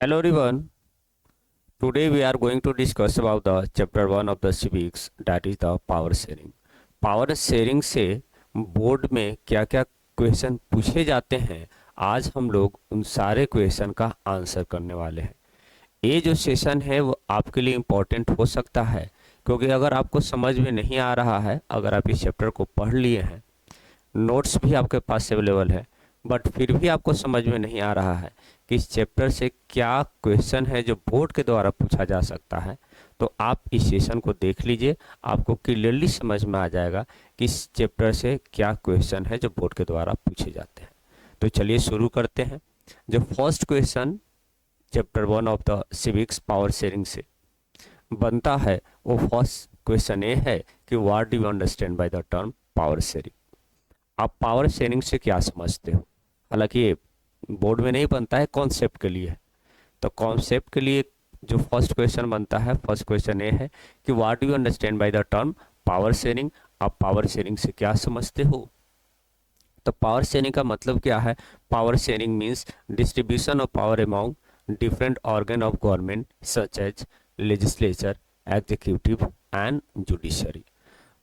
Hello everyone. Today we are going to discuss about the chapter 1 of the civics, that is the power sharing. Power sharing से board में क्या क्या question पूछे जाते हैं, आज हम लोग उन सारे क्वेश्चन का आंसर करने वाले हैं। ये जो सेशन है वो आपके लिए इम्पोर्टेंट हो सकता है, क्योंकि अगर आपको समझ में नहीं आ रहा है, अगर आप इस चैप्टर को पढ़ लिए हैं, नोट्स भी आपके पास अवेलेबल है, बट फिर भी आपको समझ में नहीं आ रहा है कि इस चैप्टर से क्या क्वेश्चन है जो बोर्ड के द्वारा पूछा जा सकता है, तो आप इस सेशन को देख लीजिए। आपको क्लियरली समझ में आ जाएगा कि इस चैप्टर से क्या क्वेश्चन है जो बोर्ड के द्वारा पूछे जाते हैं। तो चलिए शुरू करते हैं। जो first question chapter 1 of the civics power sharing से बनता है, वो फर्स्ट क्वेश्चन ये है कि what do you understand by the term power sharing. आप पावर शेयरिंग से क्या समझते हो? हालांकि ये बोर्ड में नहीं बनता है, कॉन्सेप्ट के लिए है। तो कॉन्सेप्ट के लिए जो फर्स्ट क्वेश्चन बनता है, फर्स्ट क्वेश्चन ये है कि what do you understand by the term power sharing. आप पावर शेयरिंग से क्या समझते हो? तो पावर शेयरिंग का मतलब क्या है? Power sharing means distribution of power among different organ of government such as legislature, executive and judiciary.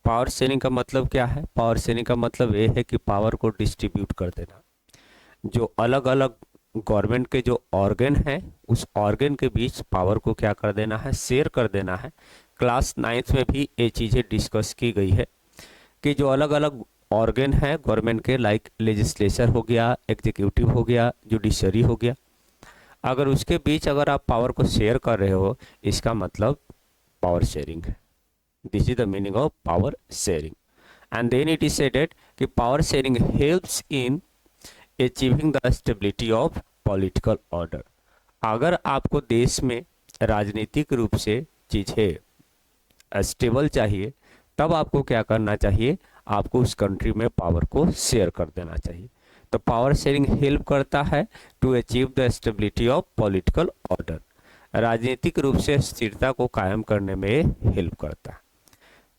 Power sharing का मतलब क्या है? पावर शेयरिंग का मतलब ये है कि पावर को डिस्ट्रीब्यूट कर देना। जो अलग अलग गवर्नमेंट के जो ऑर्गन हैं, उस ऑर्गन के बीच पावर को क्या कर देना है? शेयर कर देना है। क्लास 9th में भी ये चीज़ें डिस्कस की गई है कि जो अलग अलग ऑर्गन है गवर्नमेंट के, लाइक लेजिस्लेचर हो गया, एग्जीक्यूटिव हो गया, जुडिशरी हो गया, अगर उसके बीच अगर आप पावर को शेयर कर रहे हो, इसका मतलब पावर शेयरिंग है। This is the meaning of power sharing. And then it is said कि power sharing helps in achieving the stability of political order. अगर आपको देश में राजनीतिक रूप से चीज़ें स्टेबल चाहिए, तब आपको क्या करना चाहिए? आपको उस कंट्री में पावर को शेयर कर देना चाहिए। तो पावर शेयरिंग हेल्प करता है to achieve the stability of political order. राजनीतिक रूप से स्थिरता को कायम करने में हेल्प करता है।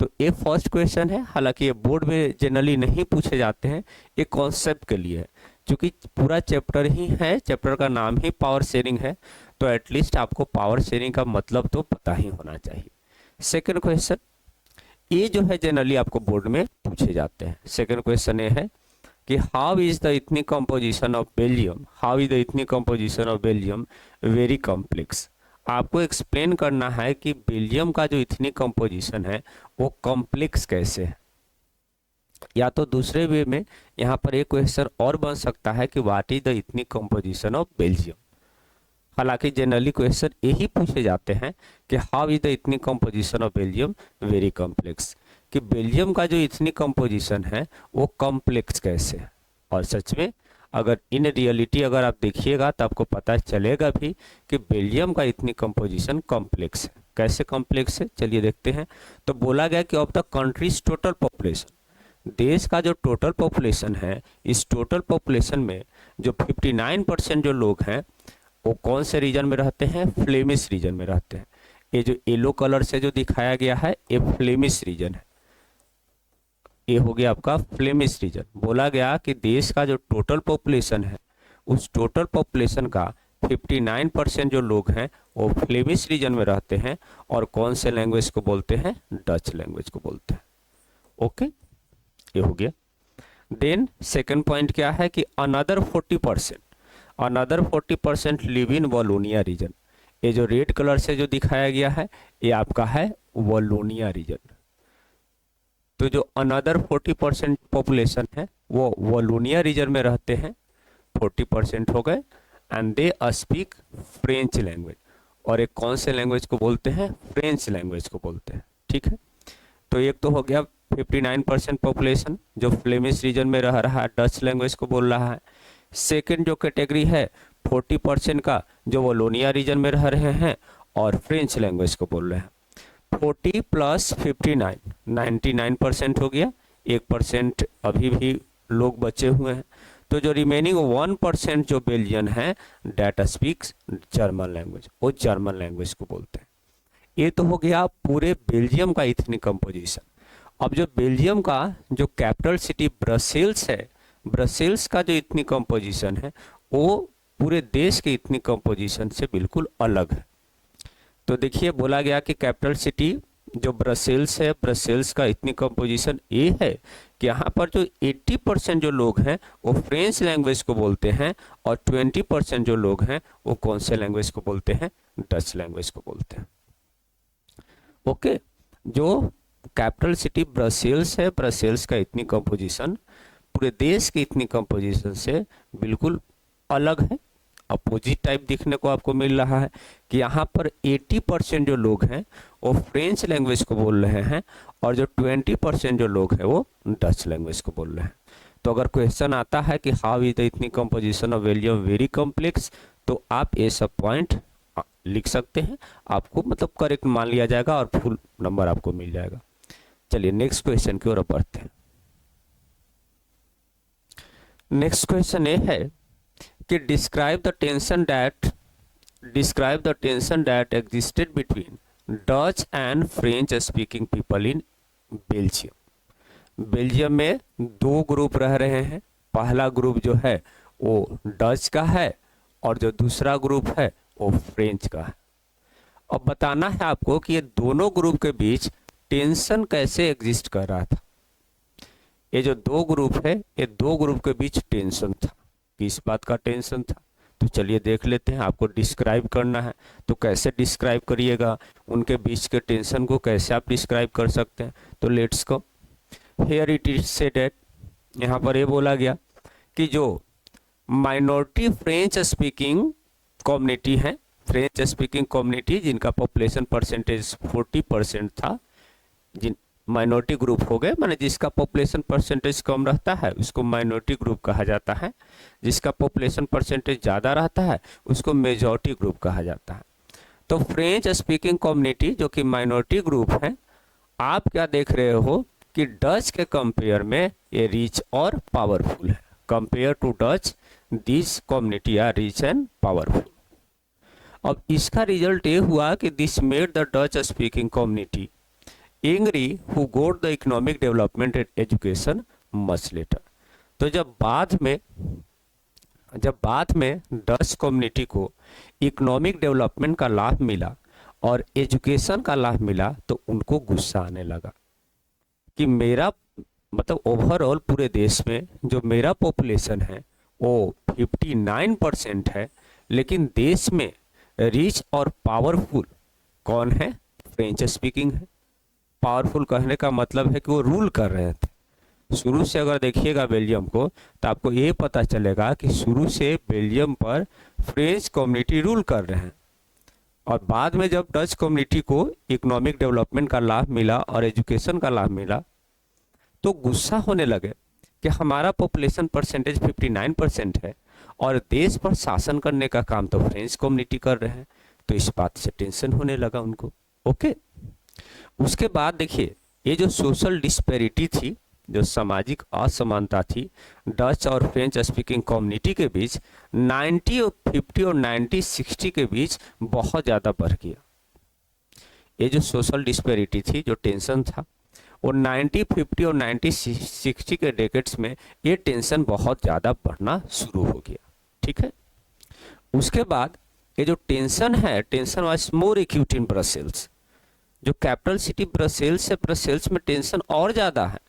तो ये फर्स्ट क्वेश्चन है। हालांकि ये बोर्ड में जनरली नहीं पूछे जाते हैं, ये कॉन्सेप्ट के लिए है। क्योंकि पूरा चैप्टर ही है, चैप्टर का नाम ही पावर शेयरिंग है, तो एटलीस्ट आपको पावर शेयरिंग का मतलब तो पता ही होना चाहिए। सेकंड क्वेश्चन, ये जो है जनरली आपको बोर्ड में पूछे जाते हैं। सेकंड क्वेश्चन ये है कि how is the ethnic composition of Belgium, how is the ethnic composition of Belgium very complex. आपको एक्सप्लेन करना है कि बेल्जियम का जो इथनिक कंपोजिशन है वो कॉम्प्लेक्स कैसे है। या तो दूसरे वे में यहाँ पर एक क्वेश्चन और बन सकता है कि what is the ethnic composition of Belgium. हालांकि जनरली क्वेश्चन यही पूछे जाते हैं कि how is the ethnic composition of Belgium very complex, कि बेल्जियम का जो इथनिक कंपोजिशन है वो कॉम्प्लेक्स कैसे है। और सच में अगर इन रियलिटी अगर आप देखिएगा तो आपको पता चलेगा भी कि बेल्जियम का इथनिक कंपोजिशन कॉम्प्लेक्स है। कैसे कॉम्प्लेक्स है, चलिए देखते हैं। तो बोला गया कि of the countries total population, देश का जो टोटल पॉपुलेशन है, इस टोटल पॉपुलेशन में जो 59% जो लोग हैं वो कौन से रीजन में रहते हैं? फ्लेमिश रीजन में रहते हैं। ये जो येलो कलर से जो दिखाया गया है ये फ्लेमिश रीजन है। ये हो गया आपका फ्लेमिश रीजन। बोला गया कि देश का जो टोटल पॉपुलेशन है, उस टोटल पॉपुलेशन का 59% जो लोग हैं वो फ्लेमिश रीजन में रहते हैं, और कौन से लैंग्वेज को बोलते हैं? डच लैंग्वेज को बोलते हैं। ओके, ये हो गया। देन सेकंड पॉइंट क्या है कि अनदर 40% लिव इन वॉलोनिया रीजन। ये जो रेड कलर से जो दिखाया गया है ये आपका है वॉलोनिया रीजन। तो जो अनदर 40% पॉपुलेशन है वो वॉलोनिया रीजन में रहते हैं, 40% हो गए। And they speak French language, और एक कौन से लैंग्वेज को बोलते हैं? फ्रेंच लैंग्वेज को बोलते हैं। ठीक है, तो एक तो हो गया 59% पॉपुलेशन जो फ्लेमिश रीजन में रह रहा है, डच लैंग्वेज को बोल रहा है। सेकंड जो कैटेगरी है 40% का, जो वॉलोनिया रीजन में रह रहे हैं और फ्रेंच लैंग्वेज को बोल रहे हैं। 40 + 59 99% हो गया। 1% अभी भी लोग बचे हुए हैं। तो जो रिमेनिंग 1% जो बेल्जियन है डेट स्पीक्स जर्मन लैंग्वेज, वो जर्मन लैंग्वेज को बोलते हैं। ये तो हो गया पूरे बेल्जियम का इथनिक कंपोजिशन। अब जो बेल्जियम का जो कैपिटल सिटी ब्रसेल्स है, ब्रसेल्स का जो इथनिक कंपोजिशन है वो पूरे देश की इतनी कंपोजिशन से बिल्कुल अलग है। तो देखिए बोला गया कि कैपिटल सिटी जो ब्रसेल्स है, ब्रसेल्स का इतनी कंपोजिशन ये है कि यहाँ पर जो 80% जो लोग हैं वो फ्रेंच लैंग्वेज को बोलते हैं, और 20% जो लोग हैं वो कौन से लैंग्वेज को बोलते हैं, डच लैंग्वेज को बोलते हैं। ओके, जो कैपिटल सिटी ब्रसेल्स है, ब्रसेल्स का इतनी कंपोजिशन पूरे देश की इतनी कंपोजिशन से बिल्कुल अलग है, अपोजिट टाइप दिखने को आपको मिल रहा है कि यहाँ पर 80% जो लोग हैं वो फ्रेंच लैंग्वेज को बोल रहे हैं, और जो 20% जो लोग हैं वो डच लैंग्वेज को बोल रहे हैं। तो अगर क्वेश्चन आता है कि हाउ इज द इतनी composition of Belgium very complex, तो आप ये सब पॉइंट लिख सकते हैं, आपको मतलब करेक्ट मान लिया जाएगा और फुल नंबर आपको मिल जाएगा। चलिए नेक्स्ट क्वेश्चन की ओर बढ़ते हैं। नेक्स्ट क्वेश्चन ये है कि describe the tension that existed between Dutch and French speaking people in Belgium. Belgium में दो ग्रुप रह रहे हैं, पहला ग्रुप जो है वो डच का है और जो दूसरा ग्रुप है वो फ्रेंच का है। अब बताना है आपको कि ये दोनों ग्रुप के बीच टेंशन कैसे एग्जिस्ट कर रहा था। ये जो दो ग्रुप है, ये दो ग्रुप के बीच टेंशन था, किस बात का टेंशन था, तो चलिए देख लेते हैं। आपको डिस्क्राइब करना है तो कैसे डिस्क्राइब करिएगा, उनके बीच के टेंशन को कैसे आप डिस्क्राइब कर सकते हैं। तो let's go, here it is said that, यहाँ पर ये बोला गया कि जो माइनॉरिटी फ्रेंच स्पीकिंग कम्युनिटी है, फ्रेंच स्पीकिंग कम्युनिटी जिनका पॉपुलेशन परसेंटेज 40% था, जिन माइनॉरिटी ग्रुप हो गए, माने जिसका पॉपुलेशन परसेंटेज कम रहता है उसको माइनॉरिटी ग्रुप कहा जाता है, जिसका पॉपुलेशन परसेंटेज ज़्यादा रहता है उसको मेजॉरिटी ग्रुप कहा जाता है। तो फ्रेंच स्पीकिंग कम्युनिटी जो कि माइनॉरिटी ग्रुप है, आप क्या देख रहे हो कि डच के कंपेयर में ये रिच और पावरफुल है। Compare to Dutch this community are rich and powerful. अब इसका रिजल्ट ये हुआ कि this made the Dutch speaking community angry who got the economic development and education much later. तो जब बाद में डच कम्युनिटी को इकोनॉमिक डेवलपमेंट का लाभ मिला और एजुकेशन का लाभ मिला तो उनको गुस्सा आने लगा कि मेरा मतलब ओवरऑल पूरे देश में जो मेरा पॉपुलेशन है वो 59% है, लेकिन देश में रिच और पावरफुल कौन है, फ्रेंच स्पीकिंग है। पावरफुल कहने का मतलब है कि वो रूल कर रहे थे। शुरू से अगर देखिएगा बेल्जियम को तो आपको ये पता चलेगा कि शुरू से बेल्जियम पर फ्रेंच कम्युनिटी रूल कर रहे हैं, और बाद में जब डच कम्युनिटी को इकोनॉमिक डेवलपमेंट का लाभ मिला और एजुकेशन का लाभ मिला तो गुस्सा होने लगे कि हमारा पॉपुलेशन परसेंटेज 59% है और देश पर शासन करने का काम तो फ्रेंच कम्युनिटी कर रहे हैं। तो इस बात से टेंशन होने लगा उनको। ओके, उसके बाद देखिए ये जो सोशल डिस्पैरिटी थी, जो सामाजिक असमानता थी डच और फ्रेंच स्पीकिंग कम्युनिटी के बीच 90 और 50 और 90-60 के बीच बहुत ज़्यादा बढ़ गया। ये जो सोशल डिस्पैरिटी थी, जो टेंशन था, वो 90, 50 और 90-60 के डेकेड्स में ये टेंशन बहुत ज़्यादा बढ़ना शुरू हो गया। ठीक है, उसके बाद ये जो टेंशन है, tension was more acute in Brussels. जो कैपिटल सिटी ब्रसेल्स है, ब्रसेल्स में टेंशन और ज़्यादा है।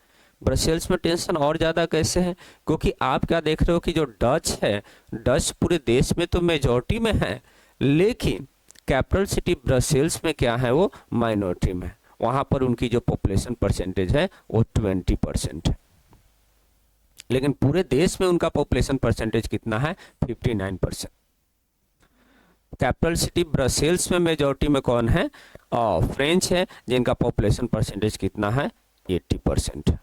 ब्रसेल्स में टेंशन और ज़्यादा कैसे है, क्योंकि आप क्या देख रहे हो कि जो डच है, डच पूरे देश में तो मेजॉरिटी में है, लेकिन कैपिटल सिटी ब्रसेल्स में क्या है, वो माइनॉरिटी में है। वहाँ पर उनकी जो पॉपुलेशन परसेंटेज है वो 20% है, लेकिन पूरे देश में उनका पॉपुलेशन परसेंटेज कितना है, 59%। कैपिटल सिटी ब्रसेल्स में मेजॉरिटी में कौन है, फ्रेंच है, जिनका पॉपुलेशन परसेंटेज कितना है, 80% है।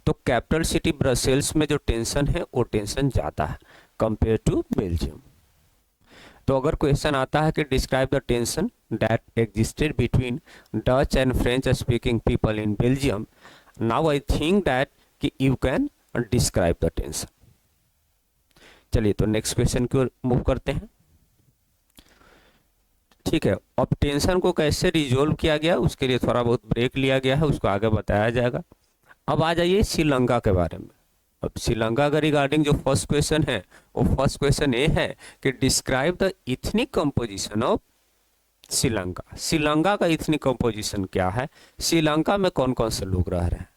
तो कैपिटल सिटी ब्रसेल्स में जो टेंशन है वो टेंशन ज़्यादा है कंपेयर टू बेल्जियम। तो अगर क्वेश्चन आता है कि describe the tension that existed between Dutch and French speaking people in Belgium, now I think that कि you can describe the tension. चलिए तो नेक्स्ट क्वेश्चन की ओर मूव करते हैं। ठीक है, अब टेंशन को कैसे रिजोल्व किया गया उसके लिए थोड़ा बहुत ब्रेक लिया गया है, उसको आगे बताया जाएगा। अब आ जाइए श्रीलंका के बारे में। अब श्रीलंका का रिगार्डिंग जो फर्स्ट क्वेश्चन है वो फर्स्ट क्वेश्चन ये है कि describe the ethnic composition of Sri Lanka. Sri Lanka का इथनिक कंपोजिशन क्या है, श्रीलंका में कौन कौन से लोग रह रहे हैं।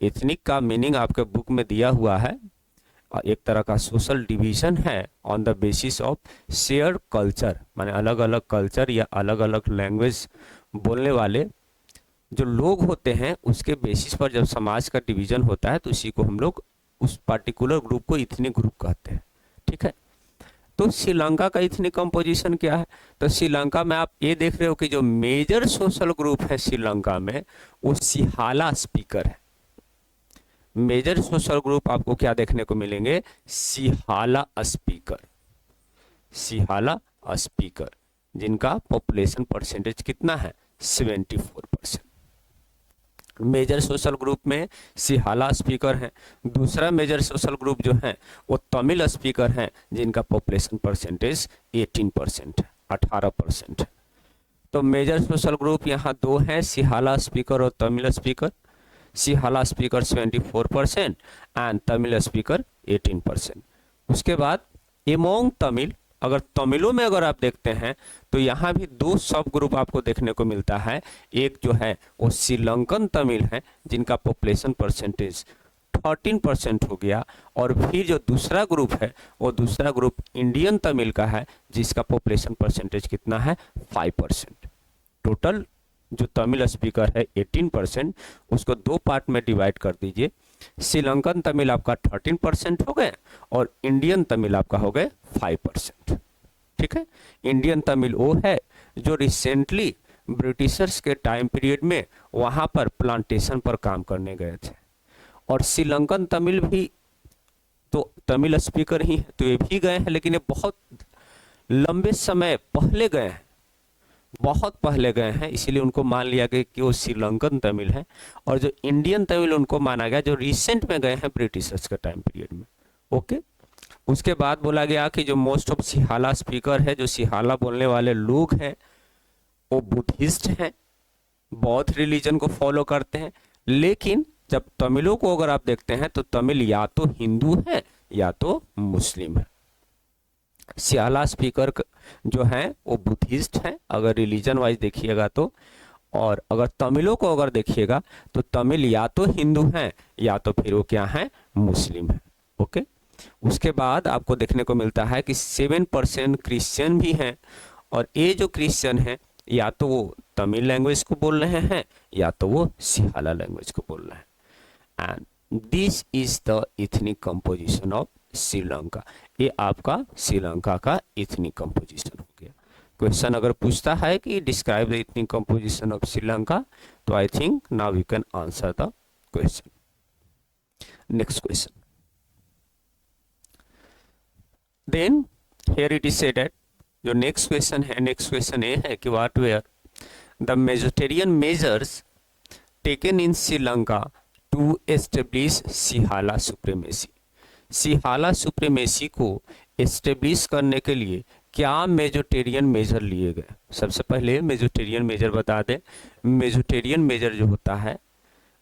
इथनिक का मीनिंग आपके बुक में दिया हुआ है, एक तरह का सोशल डिवीजन है on the basis of share culture, माने अलग अलग कल्चर या अलग अलग लैंग्वेज बोलने वाले जो लोग होते हैं उसके बेसिस पर जब समाज का डिवीजन होता है तो इसी को हम लोग उस पार्टिकुलर ग्रुप को इथनिक ग्रुप कहते हैं। ठीक है, तो श्रीलंका का इथनिक कंपोजिशन क्या है, तो श्रीलंका में आप ये देख रहे हो कि जो मेजर सोशल ग्रुप है श्रीलंका में वो सिहाला स्पीकर है। मेजर सोशल ग्रुप आपको क्या देखने को मिलेंगे, सिहाला स्पीकर, सिहाला स्पीकर, जिनका पॉपुलेशन परसेंटेज कितना है 74%। मेजर सोशल ग्रुप में सिहाला स्पीकर हैं। दूसरा मेजर सोशल ग्रुप जो है वो तमिल स्पीकर हैं, जिनका पॉपुलेशन परसेंटेज 18% है, 18% है। तो मेजर सोशल ग्रुप यहाँ दो हैं, सिहाला स्पीकर और Tamil speaker. Sinhala speaker 74% and Tamil speaker 18%। उसके बाद एमोंग तमिल, अगर तमिलों में अगर आप देखते हैं तो यहाँ भी दो सब ग्रुप आपको देखने को मिलता है। एक जो है वो श्रीलंकन तमिल है जिनका पॉपुलेशन परसेंटेज 13% हो गया, और फिर जो दूसरा ग्रुप है वो दूसरा ग्रुप इंडियन तमिल का है जिसका पॉपुलेशन परसेंटेज कितना है 5%। टोटल जो तमिल स्पीकर है 18%, उसको दो पार्ट में डिवाइड कर दीजिए। श्रीलंकन तमिल आपका 13% हो गए और इंडियन तमिल आपका हो गए 5%। ठीक है, इंडियन तमिल वो है जो रिसेंटली ब्रिटिशर्स के टाइम पीरियड में वहां पर प्लांटेशन पर काम करने गए थे, और श्रीलंकन तमिल भी तो तमिल स्पीकर ही है, तो ये भी गए हैं, लेकिन ये बहुत लंबे समय पहले गए हैं, बहुत पहले गए हैं, इसीलिए उनको मान लिया गया कि वो श्रीलंकन तमिल है। और जो इंडियन तमिल उनको माना गया जो रिसेंट में गए हैं ब्रिटिशर्स के टाइम पीरियड में। ओके, उसके बाद बोला गया कि जो मोस्ट ऑफ सिहाला स्पीकर है, जो सिहाला बोलने वाले लोग हैं वो बुद्धिस्ट हैं, बौद्ध रिलीजन को फॉलो करते हैं। लेकिन जब तमिलों को अगर आप देखते हैं तो तमिल या तो हिंदू है या तो मुस्लिम है। सिहाला स्पीकर जो है वो बुद्धिस्ट है अगर रिलीजन वाइज देखिएगा तो, और अगर तमिलों को अगर देखिएगा तो तमिल या तो हिंदू हैं या तो फिर वो क्या है मुस्लिम है। ओके, उसके बाद आपको देखने को मिलता है कि 7% क्रिश्चियन भी हैं, और ये जो क्रिश्चियन है या तो वो तमिल लैंग्वेज को बोल रहे हैं या तो वो सिहाला लैंग्वेज को बोल रहे हैं। And this is the ethnic composition of Sri Lanka. ये आपका श्रीलंका का इथनिक कंपोजिशन हो गया। क्वेश्चन अगर पूछता है कि describe the ethnic composition of Sri Lanka, तो I think now you can answer the question. Next question, then here it is said that, जो नेक्स्ट क्वेश्चन है, नेक्स्ट क्वेश्चन ये है कि what were the majoritarian measures taken in Sri Lanka to establish Sinhala supremacy. Sinhala supremacy को establish करने के लिए क्या मेजोरिटेरियन मेजर लिए गए। सबसे पहले मेजोरिटेरियन मेजर बता दें। मेजोरिटेरियन मेजर जो होता है,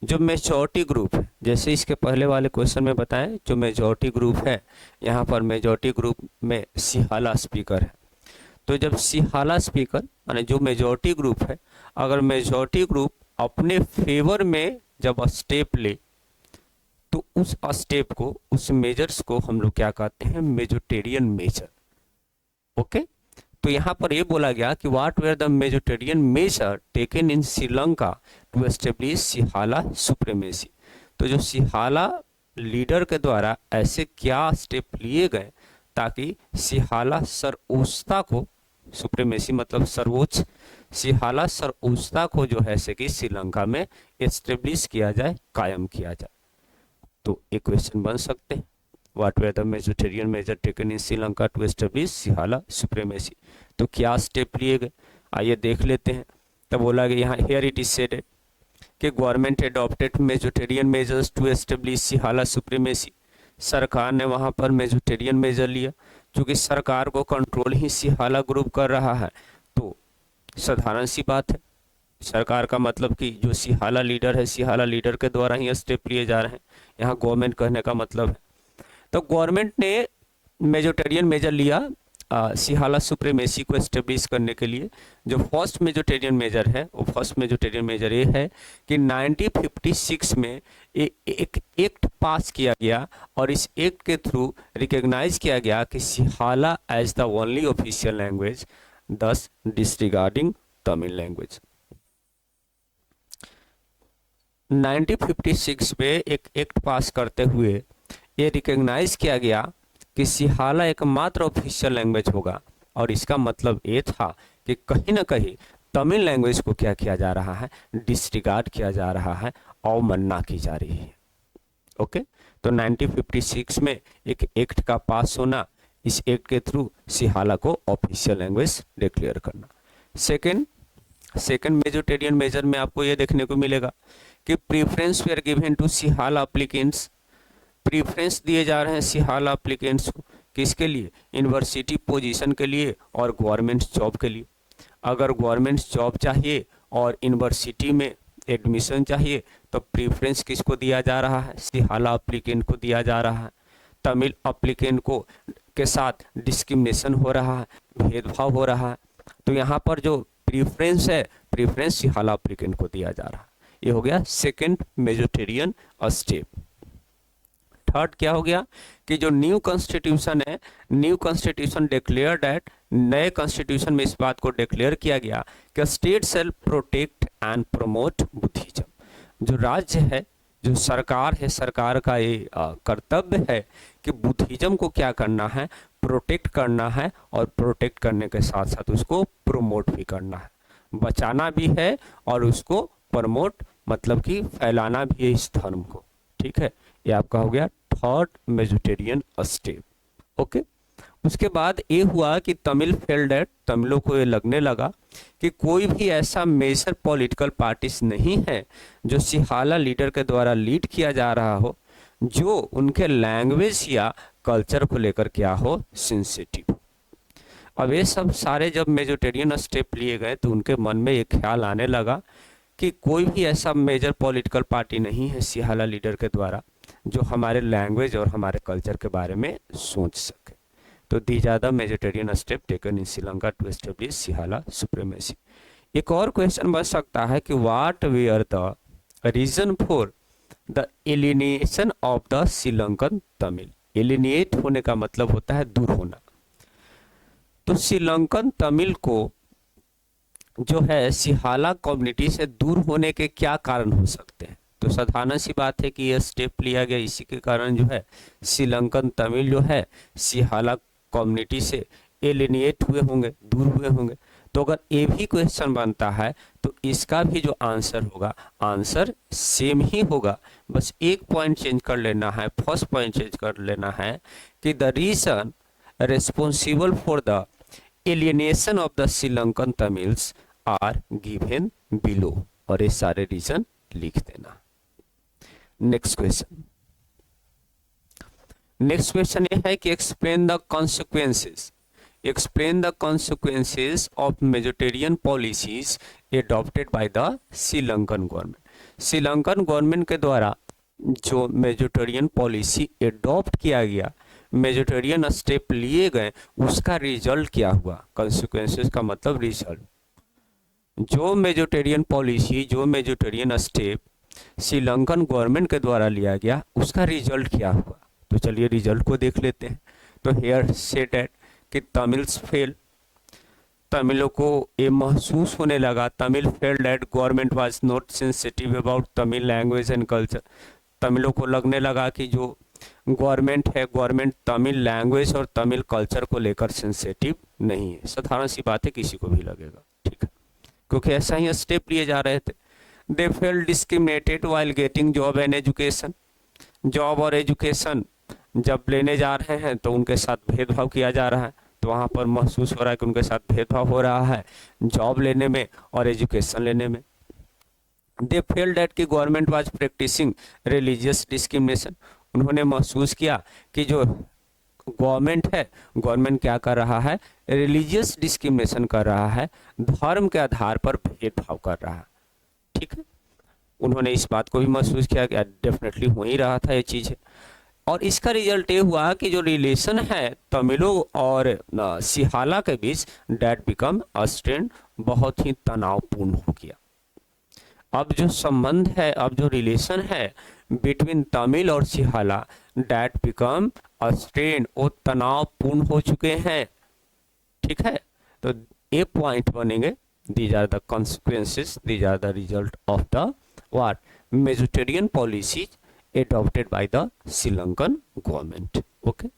जो मेजॉरिटी ग्रुप है, जैसे इसके पहले वाले क्वेश्चन में बताएं, जो मेजॉरिटी ग्रुप है, यहाँ पर मेजॉरिटी ग्रुप में सिहाला स्पीकर है। तो जब सिहाला स्पीकर यानी जो मेजॉरिटी ग्रुप है, अगर मेजॉरिटी ग्रुप अपने फेवर में जब स्टेप ले तो उस स्टेप को, उस मेजर्स को हम लोग क्या कहते हैं, मेजोरिटेरियन मेजर। ओके, तो यहाँ पर ये बोला गया कि what were the majoritarian measure taken in Sri Lanka to establish Sinhala supremacy. तो जो सिहाला लीडर के द्वारा ऐसे क्या स्टेप लिए गए ताकि सिहाला सर्वोच्चता को, सुप्रीमेसी मतलब सर्वोच्च, सिहाला सर्वोच्चता को जो है से कि श्रीलंका में एस्टेब्लिश किया जाए, कायम किया जाए। तो एक क्वेश्चन बन सकते हैं, what were the majoritarian measure taken in Sri Lanka to establish Sinhala supremacy. तो क्या स्टेप लिए गए, आइए देख लेते हैं। तो बोला गया यहाँ हियर इट इज सेड कि government adopted majoritarian measures to establish Sinhala supremacy. सरकार ने वहाँ पर मेजोरिटेरियन मेजर लिया, क्योंकि सरकार को कंट्रोल ही सिहाला ग्रुप कर रहा है, तो साधारण सी बात है सरकार का मतलब कि जो सिहाला लीडर है, सिहाला लीडर के द्वारा ही स्टेप लिए जा रहे हैं, यहाँ गवर्नमेंट कहने का मतलब है। तो गवर्नमेंट ने मेजोटेरियन मेजर लिया सिहाला सुप्रीमेसी को एस्टेब्लिश करने के लिए। जो फर्स्ट मेजोटेरियन मेजर है, वो फर्स्ट मेजोटेरियन मेजर ये है कि 1956 में एक एक्ट पास किया गया और इस एक्ट के थ्रू रिकॉग्नाइज किया गया कि Sinhala as the only official language, thus disregarding Tamil language. 1956 में एक एक्ट पास करते हुए ये रिकॉग्नाइज किया गया कि सिहाला एकमात्र ऑफिशियल लैंग्वेज होगा, और इसका मतलब ये था कि कहीं ना कहीं तमिल लैंग्वेज को क्या किया जा रहा है, डिसरिगार्ड किया जा रहा है, अवमानना की जा रही है। ओके, तो 1956 में एक एक्ट का पास होना, इस एक्ट के थ्रू सिहाला को ऑफिशियल लैंग्वेज डिक्लेयर करना। सेकेंड मेजोटेरियन मेजर में आपको यह देखने को मिलेगा कि preference were given to Sinhala applicants, preference दिए जा रहे हैं सिहाला एप्लीकेंट्स को, किसके लिए, यूनिवर्सिटी पोजीशन के लिए और गवर्नमेंट जॉब के लिए। अगर गवर्नमेंट जॉब चाहिए और यूनिवर्सिटी में एडमिशन चाहिए तो प्रीफरेंस किसको दिया जा रहा है, सिहाला एप्लीकेंट को दिया जा रहा है। तमिल एप्लीकेंट को के साथ डिस्क्रिमिनेशन हो रहा है, भेदभाव हो रहा है, तो यहाँ पर जो प्रीफरेंस है, प्रीफरेंस सिहाला एप्लीकेंट को दिया जा रहा है। ये हो गया सेकेंड मेजोटेरियन स्टेप। थर्ड क्या हो गया कि जो न्यू कॉन्स्टिट्यूशन है, न्यू कॉन्स्टिट्यूशन डिक्लेयर्ड एट, नए कॉन्स्टिट्यूशन में इस बात को डिक्लेयर किया गया कि state shall protect and promote Buddhism. जो राज्य है, जो सरकार है, सरकार का ये कर्तव्य है कि बुद्धिज्म को क्या करना है, प्रोटेक्ट करना है, और प्रोटेक्ट करने के साथ साथ उसको प्रोमोट भी करना है, बचाना भी है और उसको प्रमोट मतलब कि फैलाना भी है इस धर्म को। ठीक है, ये आपका हो गया थर्ड मेजोटेरियन स्टेप। ओके, उसके बाद ये हुआ कि तमिल फेल्ड एट, तमिलों को ये लगने लगा कि कोई भी ऐसा मेजर पॉलिटिकल पार्टीज नहीं है जो सिहाला लीडर के द्वारा लीड किया जा रहा हो, जो उनके लैंग्वेज या कल्चर को लेकर क्या हो, सेंसिटिव। अब ये सब सारे जब मेजोटेरियन स्टेप लिए गए तो उनके मन में ये ख्याल आने लगा कि कोई भी ऐसा मेजर पॉलिटिकल पार्टी नहीं है सिहाला लीडर के द्वारा जो हमारे लैंग्वेज और हमारे कल्चर के बारे में सोच सके। तो these are the majoritarian step taken in Sri Lanka to establish Sinhala supremacy. एक और क्वेश्चन बन सकता है कि what were the reason for the alienation of the Sri Lankan Tamil. Alienate होने का मतलब होता है दूर होना। तो श्रीलंकन तमिल को जो है सिहाला कम्युनिटी से दूर होने के क्या कारण हो सकते हैं। तो साधारण सी बात है कि यह स्टेप लिया गया, इसी के कारण जो है श्रीलंकन तमिल जो है सिहाला कम्युनिटी से एलिनेट हुए होंगे, दूर हुए होंगे। तो अगर ये भी क्वेश्चन बनता है तो इसका भी जो आंसर होगा, आंसर सेम ही होगा, बस एक पॉइंट चेंज कर लेना है। फर्स्ट पॉइंट चेंज कर लेना है कि the reason responsible for the alienation of the Sri Lankan Tamils are given below, और ये सारे रीजन लिख देना। नेक्स्ट क्वेश्चन ये है कि explain the consequences, explain the consequences of majoritarian policies adopted by the Sri Lankan government. Sri Lankan government के द्वारा जो मेजोटेरियन पॉलिसी एडॉप्ट किया गया, मेजोटेरियन स्टेप लिए गए, उसका रिजल्ट क्या हुआ। कॉन्सिक्वेंसेस का मतलब रिजल्ट। जो मेजोटेरियन पॉलिसी, जो मेजोटेरियन स्टेप श्रीलंकन गवर्नमेंट के द्वारा लिया गया, उसका रिजल्ट क्या हुआ। तो चलिए रिजल्ट को देख लेते हैं। तो हेयर सेट एट कि तमिल्स फेल, तमिलों को ये महसूस होने लगा, Tamil felt that government was not sensitive about Tamil language and culture. तमिलों को लगने लगा कि जो गवर्नमेंट है, गवर्नमेंट तमिल लैंग्वेज और तमिल कल्चर को लेकर सेंसिटिव नहीं है। साधारण सी बात है, किसी को भी लगेगा, ठीक है, क्योंकि ऐसा ही स्टेप लिए जा रहे थे। They felt discriminated while getting job and education. Job और एजुकेशन जब लेने जा रहे हैं तो उनके साथ भेदभाव किया जा रहा है, तो वहाँ पर महसूस हो रहा है कि उनके साथ भेदभाव हो रहा है जॉब लेने में और एजुकेशन लेने में। दे फेल दैट कि government was practising religious discrimination. उन्होंने महसूस किया कि जो गवर्नमेंट है, गवर्नमेंट क्या कर रहा है, रिलीजियस डिस्क्रिमिनेशन कर रहा है, धर्म के आधार पर भेदभाव कर रहा है। ठीक है, उन्होंने इस बात को भी महसूस किया कि डेफिनेटली हो ही रहा था ये चीज़ है, और इसका रिजल्ट ये हुआ कि जो रिलेशन है तमिलों और सिहाला के बीच, डैट बिकम अस्ट्रेन, बहुत ही तनावपूर्ण हो गया। अब जो संबंध है, अब जो रिलेशन है बिटवीन तमिल और सिहाला, डैट बिकम अस्ट्रेन, वो तनावपूर्ण हो चुके हैं। ठीक है, तो ये पॉइंट बनेंगे, these are the consequences, these are the result of the what, majoritarian policies adopted by the Sri Lankan government. Okay,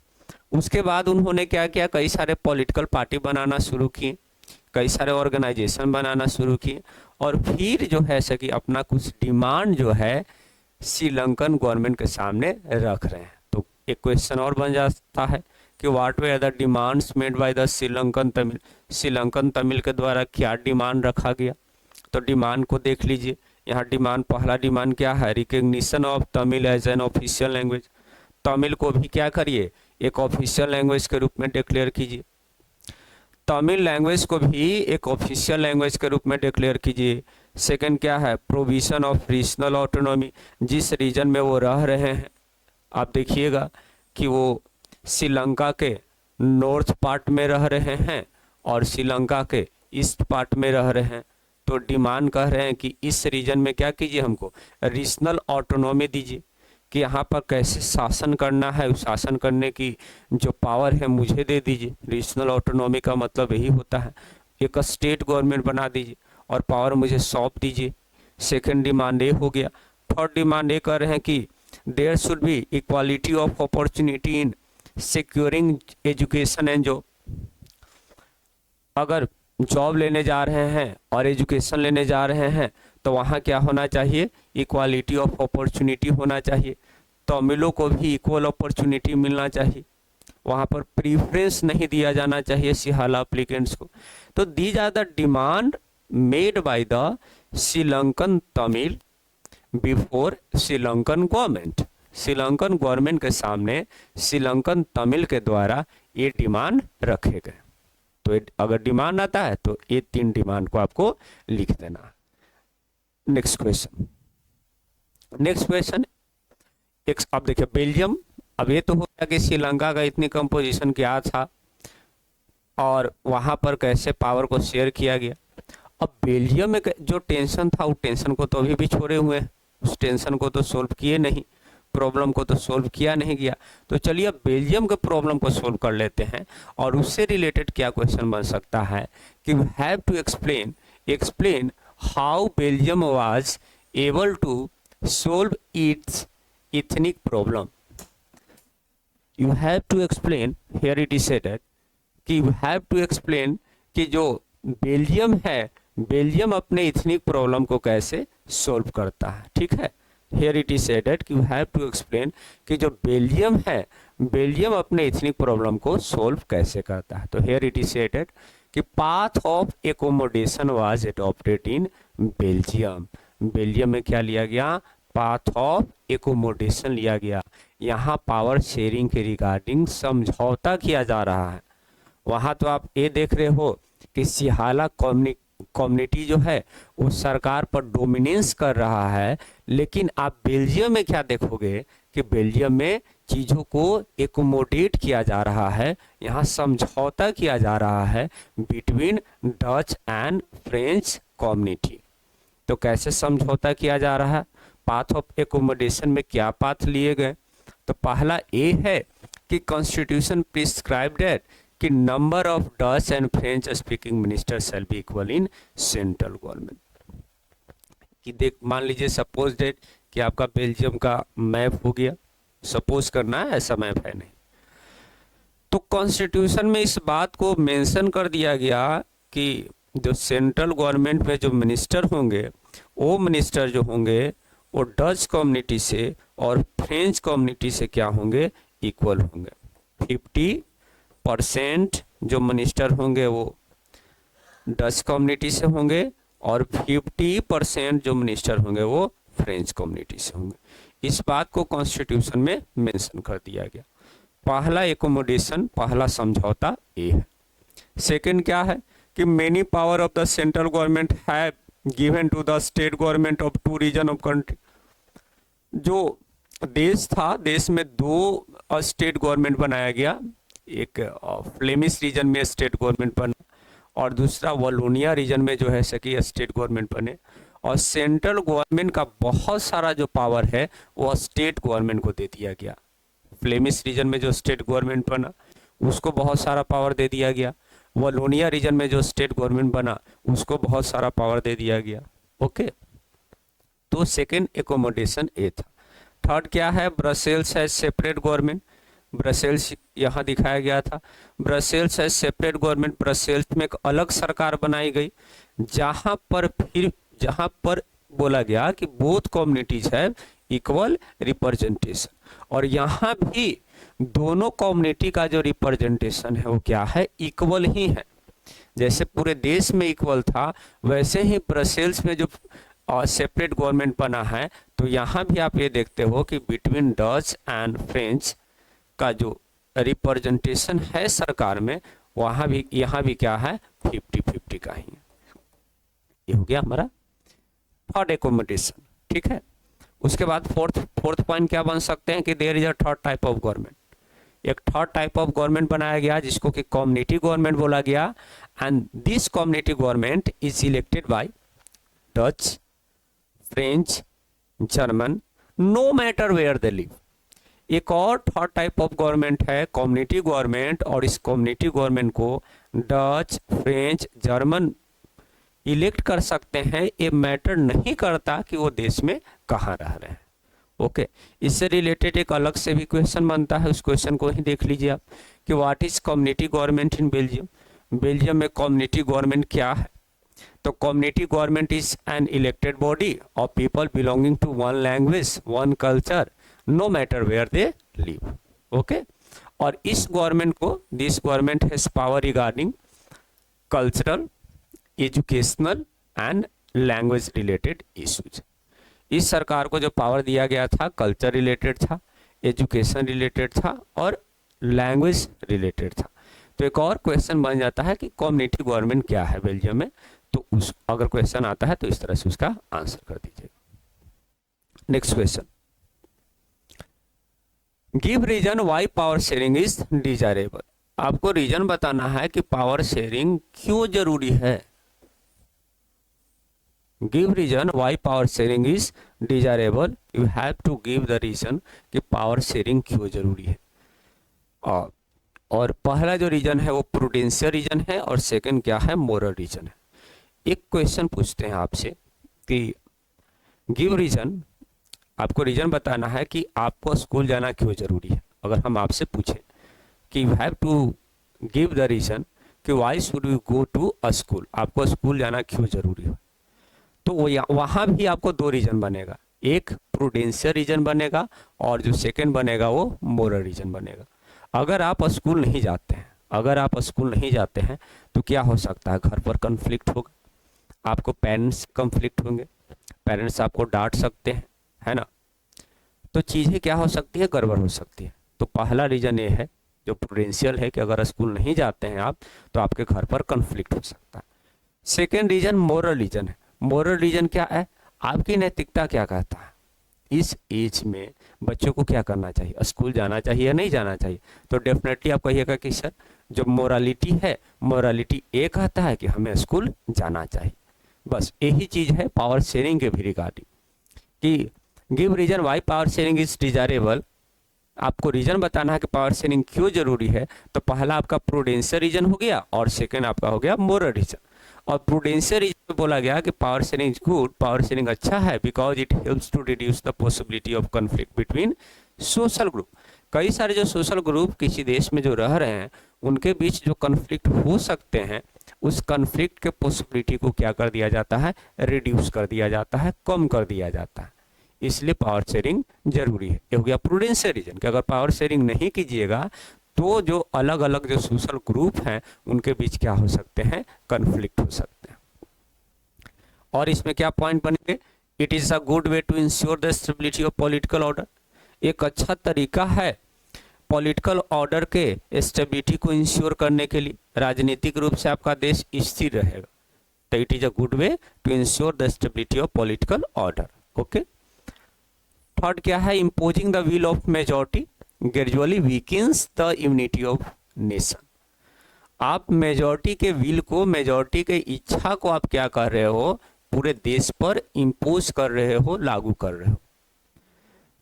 उसके बाद उन्होंने क्या किया, कई सारे पॉलिटिकल पार्टी बनाना शुरू किए, कई सारे ऑर्गेनाइजेशन बनाना शुरू किए, और फिर जो है सकी अपना कुछ डिमांड जो है श्रीलंकन गवर्नमेंट के सामने रख रहे हैं। तो एक क्वेश्चन और बन जाता है कि what were are the demands made by the Sri Lankan Tamil, Sri Lankan Tamil के द्वारा क्या डिमांड रखा गया। तो डिमांड को देख लीजिए, यहाँ डिमांड, पहला डिमांड क्या है, recognition of Tamil as an official language, Tamil को भी क्या करिए, एक ऑफिशियल लैंग्वेज के रूप में डिक्लेयर कीजिए, तमिल लैंग्वेज को भी एक ऑफिशियल लैंग्वेज के रूप में डिक्लेयर कीजिए। सेकंड क्या है, प्रोविजन ऑफ रीजनल ऑटोनॉमी, जिस रीजन में वो रह रहे हैं, आप देखिएगा कि वो श्रीलंका के नॉर्थ पार्ट में रह रहे हैं और श्रीलंका के ईस्ट पार्ट में रह रहे हैं, तो डिमांड कर रहे हैं कि इस रीजन में क्या कीजिए, हमको रीजनल ऑटोनॉमी दीजिए, कि यहाँ पर कैसे शासन करना है, उस शासन करने की जो पावर है मुझे दे दीजिए। रीजनल ऑटोनॉमी का मतलब यही होता है, एक स्टेट गवर्नमेंट बना दीजिए और पावर मुझे सौंप दीजिए। सेकंड डिमांड ये हो गया। थर्ड डिमांड ये कर रहे हैं कि there should be equality of opportunity in securing education and job, अगर जॉब लेने जा रहे हैं और एजुकेशन लेने जा रहे हैं तो वहाँ क्या होना चाहिए, इक्वालिटी ऑफ अपॉर्चुनिटी होना चाहिए, तमिलों को भी इक्वल अपॉर्चुनिटी मिलना चाहिए, वहाँ पर प्रीफरेंस नहीं दिया जाना चाहिए सिहाला एप्लीकेंट्स को। तो these are the demand made by the Sri Lankan Tamil before Sri Lankan government, Sri Lankan government के सामने श्रीलंकन तमिल के द्वारा ये डिमांड रखे गए। तो अगर डिमांड आता है तो ये तीन डिमांड को आपको लिख देना। नेक्स्ट क्वेश्चन, नेक्स्ट क्वेश्चन एक, अब देखिए बेल्जियम, अब ये तो हो गया कि श्रीलंका का इतनी कंपोजिशन क्या था और वहां पर कैसे पावर को शेयर किया गया। अब बेल्जियम में जो टेंशन था, वो टेंशन को तो अभी भी छोड़े हुए हैं, उस टेंशन को तो सोल्व किए नहीं, प्रॉब्लम को तो सोल्व किया नहीं गया। तो चलिए अब बेल्जियम के प्रॉब्लम को सोल्व कर लेते हैं, और उससे रिलेटेड क्या क्वेश्चन बन सकता है कि we have to explain how Belgium was able to solve its ethnic problem. You have to explain, here it is said कि you have to explain कि जो बेल्जियम है, बेल्जियम अपने इथनिक प्रॉब्लम को कैसे सोल्व करता है। ठीक है, here it is said कि you have to explain कि जो बेल्जियम है, बेल्जियम अपने इथनिक प्रॉब्लम को सोल्व कैसे करता है। तो here it is said कि path of accommodation was adopted in Belgium, Belgium में क्या लिया गया, पाथ ऑफ एकोमोडेशन लिया गया। यहाँ पावर शेयरिंग के रिगार्डिंग समझौता किया जा रहा है। वहाँ तो आप ये देख रहे हो कि सिहाला कम्युनिटी जो है वो सरकार पर डोमिनेंस कर रहा है, लेकिन आप बेल्जियम में क्या देखोगे कि बेल्जियम में चीज़ों को एकोमोडेट किया जा रहा है, यहाँ समझौता किया जा रहा है between Dutch and French community. तो कैसे समझौता किया जा रहा है, पाथ ऑफ एकोमोडेशन में क्या पाथ लिए गए। तो पहला ए है कि कॉन्स्टिट्यूशन प्रिस्क्राइब्ड है कि number of Dutch and French speaking minister shall be equal in central government. कि देख, मान लीजिए सपोज डेट कि आपका बेल्जियम का मैप हो गया, सपोज करना है, ऐसा मैप है नहीं, तो कॉन्स्टिट्यूशन में इस बात को मेंशन कर दिया गया कि जो सेंट्रल गवर्नमेंट में जो मिनिस्टर होंगे, वो मिनिस्टर जो होंगे वो डच कम्युनिटी से और फ्रेंच कम्युनिटी से क्या होंगे, इक्वल होंगे। 50% जो मिनिस्टर होंगे वो डच कम्युनिटी से होंगे और 50% जो मिनिस्टर होंगे वो फ्रेंच कम्युनिटी से होंगे। इस बात को कॉन्स्टिट्यूशन में मेंशन कर दिया गया। पहला एकोमोडेशन, पहला समझौता ए है। सेकंड क्या है कि many power of the central government have given to the state government of to region of country. जो देश था, देश में दो स्टेट गवर्नमेंट बनाया गया, एक फ्लेमिश रीजन में स्टेट गवर्नमेंट बना और दूसरा वलोनिया रीजन में जो है सकी स्टेट गवर्नमेंट बने। और सेंट्रल गवर्नमेंट का बहुत सारा जो पावर है वो स्टेट गवर्नमेंट को दे दिया गया। फ्लेमिश रीजन में जो स्टेट गवर्नमेंट बना उसको बहुत सारा पावर दे दिया गया, वलोनिया रीजन में जो स्टेट गवर्नमेंट बना उसको बहुत सारा पावर दे दिया गया। ओके, तो सेकेंड एकोमोडेशन ए था। थर्ड क्या है, ब्रसेल्स है सेपरेट गवर्नमेंट। ब्रसेल्स यहाँ दिखाया गया था, ब्रसेल्स है सेपरेट गवर्नमेंट। ब्रसेल्स में एक अलग सरकार बनाई गई जहां पर बोला गया कि बोथ कम्युनिटीज है इक्वल रिप्रेजेंटेशन। और यहाँ भी दोनों कम्युनिटी का जो रिप्रेजेंटेशन है वो क्या है, इक्वल ही है। जैसे पूरे देश में इक्वल था वैसे ही ब्रसेल्स में जो सेपरेट गवर्नमेंट बना है, तो यहाँ भी आप ये देखते हो कि बिटवीन डच एंड फ्रेंच का जो रिप्रेजेंटेशन है सरकार में, वहाँ भी यहाँ भी क्या है 50-50 का ही है। ये हो गया हमारा थर्ड एकोमोडेशन। ठीक है, उसके बाद फोर्थ पॉइंट क्या बन सकते हैं कि there is a third type of government. एक थर्ड टाइप ऑफ गवर्नमेंट बनाया गया जिसको कि कम्युनिटी गवर्नमेंट बोला गया। And this community government is elected by Dutch, French, German, no matter where they live. एक और थर्ड टाइप ऑफ गवर्नमेंट है कम्युनिटी गवर्नमेंट, और इस कम्युनिटी गवर्नमेंट को डच, फ्रेंच, जर्मन इलेक्ट कर सकते हैं। ये मैटर नहीं करता कि वो देश में कहाँ रह रहे हैं। ओके, इससे रिलेटेड एक अलग से भी क्वेश्चन बनता है, उस क्वेश्चन को ही देख लीजिए आप कि what is community government in Belgium. Belgium में कम्युनिटी गवर्नमेंट क्या है, तो community government is an elected body of people belonging to one language, one culture, no matter where they live. Okay, और इस गवर्नमेंट को, this government has power regarding cultural, educational and language related issues. इस सरकार को जो power दिया गया था कल्चर रिलेटेड था, एजुकेशन रिलेटेड था और लैंग्वेज रिलेटेड था। तो एक और क्वेश्चन बन जाता है कि कम्युनिटी गवर्नमेंट क्या है बेल्जियम में, तो उस अगर क्वेश्चन आता है तो इस तरह से उसका आंसर कर दीजिएगा। Next question, give reason why power sharing is desirable. आपको रीजन बताना है कि पावर शेयरिंग क्यों जरूरी है। Give reason why power sharing is desirable, you have to give the reason कि पावर शेयरिंग क्यों जरूरी है। और पहला जो रीजन है वो प्रूडेंशियल रीजन है और सेकंड क्या है, मोरल रीजन है। एक क्वेश्चन पूछते हैं आपसे कि गिव रीजन, आपको रीजन बताना है कि आपको स्कूल जाना क्यों जरूरी है। अगर हम आपसे पूछें कि you have to give the reason कि why should you go to a school, आपको स्कूल जाना क्यों जरूरी है, तो वहाँ भी आपको दो रीजन बनेगा, एक प्रूडेंशियल रीजन बनेगा और जो सेकंड बनेगा वो मोरल रीजन बनेगा। अगर आप स्कूल नहीं जाते हैं, अगर आप स्कूल नहीं जाते हैं तो क्या हो सकता है, घर पर कन्फ्लिक्ट होगा, आपको पेरेंट्स कन्फ्लिक्ट होंगे, पेरेंट्स आपको डांट सकते हैं, है ना। तो चीज़ें क्या हो सकती है, गड़बड़ हो सकती है। तो पहला रीजन ये है जो प्रूडेंशियल है कि अगर स्कूल नहीं जाते हैं आप तो आपके घर पर कन्फ्लिक्ट हो सकता है। सेकेंड रीजन मोरल रीजन है। मोरल रीजन क्या है, आपकी नैतिकता क्या कहता है, इस एज में बच्चों को क्या करना चाहिए, स्कूल जाना चाहिए या नहीं जाना चाहिए। तो डेफिनेटली आप कहिएगा कि सर जो मोरालिटी है, मोरालिटी ये कहता है कि हमें स्कूल जाना चाहिए। बस यही चीज़ है पावर शेयरिंग के भी रिगार्डिंग कि give reason why power sharing is desirable. आपको रीजन बताना है कि पावर शेयरिंग क्यों जरूरी है। तो पहला आपका प्रूडेंशियल रीजन हो गया और सेकंड आपका हो गया मोरल रीजन। और प्रूडेंशियल रीजन में बोला गया कि power sharing is good, power sharing अच्छा है because it helps to reduce the possibility of conflict between social group. कई सारे जो सोशल ग्रुप किसी देश में जो रह रहे हैं उनके बीच जो कन्फ्लिक्ट हो सकते हैं, उस कन्फ्लिक्ट के पॉसिबिलिटी को क्या कर दिया जाता है, रिड्यूस कर दिया जाता है, कम कर दिया जाता है। इसलिए पावर शेयरिंग जरूरी है। ये हो गया प्रूडेंशियल रीजन कि अगर पावर शेयरिंग नहीं कीजिएगा तो जो अलग अलग जो सोशल ग्रुप हैं उनके बीच क्या हो सकते हैं, कन्फ्लिक्ट हो सकते हैं। और इसमें क्या पॉइंट बनेंगे, it is a good way to ensure the stability of political order. एक अच्छा तरीका है पॉलिटिकल ऑर्डर के स्टेबिलिटी को इंश्योर करने के लिए, राजनीतिक रूप से आपका देश स्थिर रहेगा, तो it is a good way to ensure the stability of political order. Okay, third क्या है, imposing the will of majority gradually weakens the unity of nation. आप मेजॉरिटी के विल को, मेजॉरिटी के इच्छा को आप क्या कर रहे हो, पूरे देश पर इम्पोज कर रहे हो, लागू कर रहे हो।